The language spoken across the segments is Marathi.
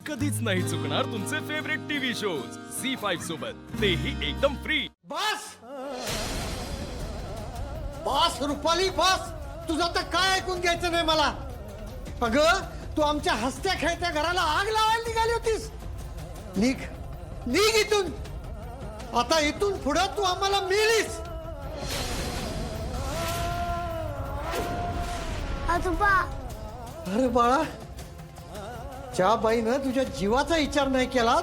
कधीच नाही चुकणार तुमचे फेवरेट टीव्ही शोज झी5 सोबत, तेही एकदम फ्री। बस बस रुपाली बस, तुझं तर काय ऐकून घ्यायचं नाही मला। अगं तू आमच्या हसत्या खेळत्या घराला आग लावायला निघाली होतीस। निघ निघ इथून, आता इथून पुढे तू आम्हाला मिळलीस। आजोबा, अरे बाळा, ज्या बाईनं तुझ्या जीवाचा विचार नाही केला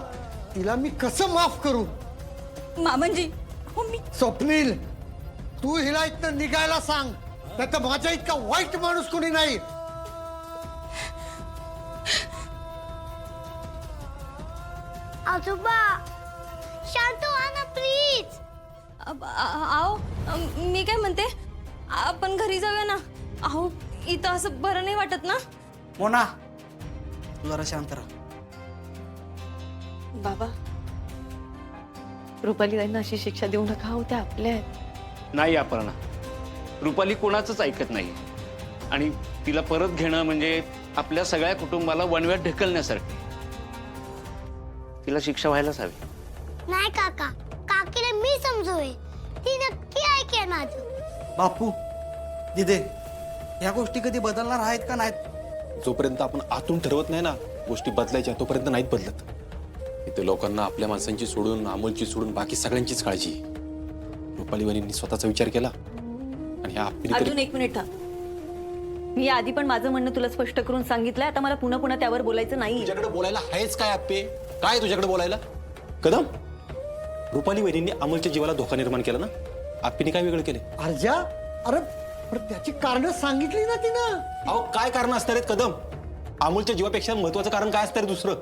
तिला मी कसं माफ करू। मामनजी, हो मी स्वप्नील, तू हिला इथनं निघायला सांग, नाही तर माझ्या इतका वाईट माणूस कोणी नाही। आजोबा शांत व्हा ना प्लीज। आओ, मी काय म्हणते, आपण घरी जाऊया ना। अहो इथं असं बरं नाही वाटत ना। मोना, तू जरा शांत राहा। बाबा, रुपाली ताईंना अशी शिक्षा देऊ नका, हो त्या आपल्या आहेत। नाही अपर्णा, रुपाली कोणाचंच ऐकत नाही आणि तिला परत घेणं म्हणजे आपल्या सगळ्या कुटुंबाला वणव्यात ढकलण्यासारखे। तिला शिक्षा व्हायलाच हवी। नाही काका, काकीला मी समजूय, ती नक्की ऐकेल माझं। बापू, दिदे, ह्या गोष्टी कधी बदलणार आहेत का नाहीत? जोपर्यंत आपण आतून ठरवत नाही ना गोष्टी बदलायच्या, तोपर्यंत नाहीत बदलत। इथे लोकांना आपल्या माणसांची सोडून, अमोलची सोडून बाकी सगळ्यांचीच काळजी। रुपाली वहिनींनी स्वतःचा विचार केला आणि ह्या अजून एक मिनिट थांब। मी आधी पण माझं म्हणणं तुला स्पष्ट करून सांगितलंय, आता मला पुन्हा पुन्हा त्यावर बोलायचं नाही। तुझ्याकडे बोलायला आहेच काय आप्पे? काय तुझ्याकडे बोलायला? कदम, रुपाली वहिनींनी अमोलच्या जीवाला धोका निर्माण केला ना, आप्पीने काय वेगळं केले? अर्जा, अरे पण त्याची कारण सांगितली ना तिनं। अहो काय कारण असणार आहेत कदम? अमोलच्या जीवापेक्षा महत्वाचं कारण काय असणार दुसरं?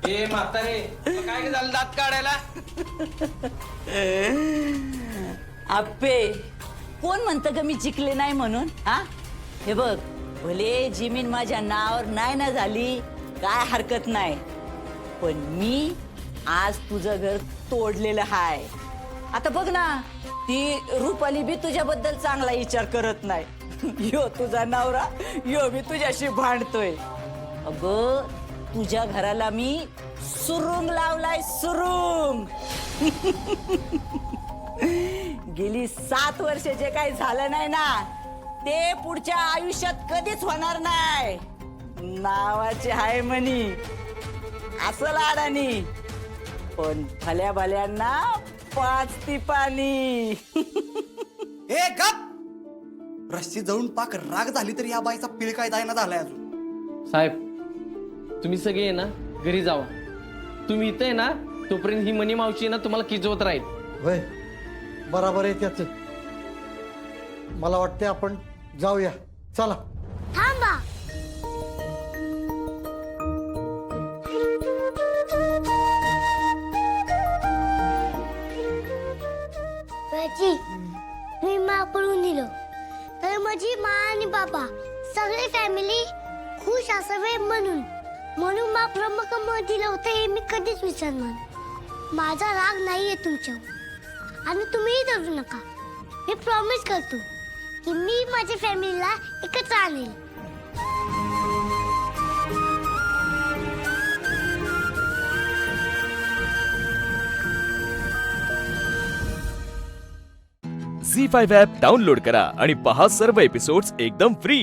ए म्हातारे, काय झालं दात काढायला? आप्पे, कोण म्हणतं ग मी जिंकले नाही म्हणून? हा, हे बघ, भले जमीन माझ्या नावावर नाही ना झाली, काय हरकत नाही, पण मी आज तुझं घर तोडलेलं हाय। आता बघ ना, ती रुपाली बी तुझ्याबद्दल चांगला विचार करत नाही। यो तुझा नवरा, यो बी तुझ्याशी भांडतोय। अगं तुझ्या घराला मी सुरुंग लावलाय, सुरुंग। गेली 7 वर्ष जे काही झालं नाही ना, ते पुढच्या आयुष्यात कधीच होणार नाही। नावाची हाय म्हणी असं लाडानी, पण भल्या भल्यांना 5 ती पाणी। ए गप, रस्सी जळून पाक राग झाली तरी या बाईचा पिळ काय दायना झालाय अजून। साहेब, तुम्ही सगळे आहे ना घरी जावा। तुम्ही इथे ना तोपर्यंत ही मनी मावशी ना तुम्हाला किजवत राहील। होय, बरोबर आहे त्याच। मला वाटते आपण जाऊया, चला। थांबा, बाजी, मी मा पळून दिलं तर माझी मा आणि बाबा सगळी फॅमिली खुश असावे म्हणून मा ब्रह्मकम दिलं होतं, हे मी कधीच विसरणार। माझा राग नाहीये तुमच्यावर आणि तुम्हीही धरू नका। मी प्रॉमिस करतो की मी माझ्या फॅमिलीला एकत्र आणेल। झी5 ॲप डाउनलोड करा आणि पहा सर्व एपिसोड्स एकदम फ्री।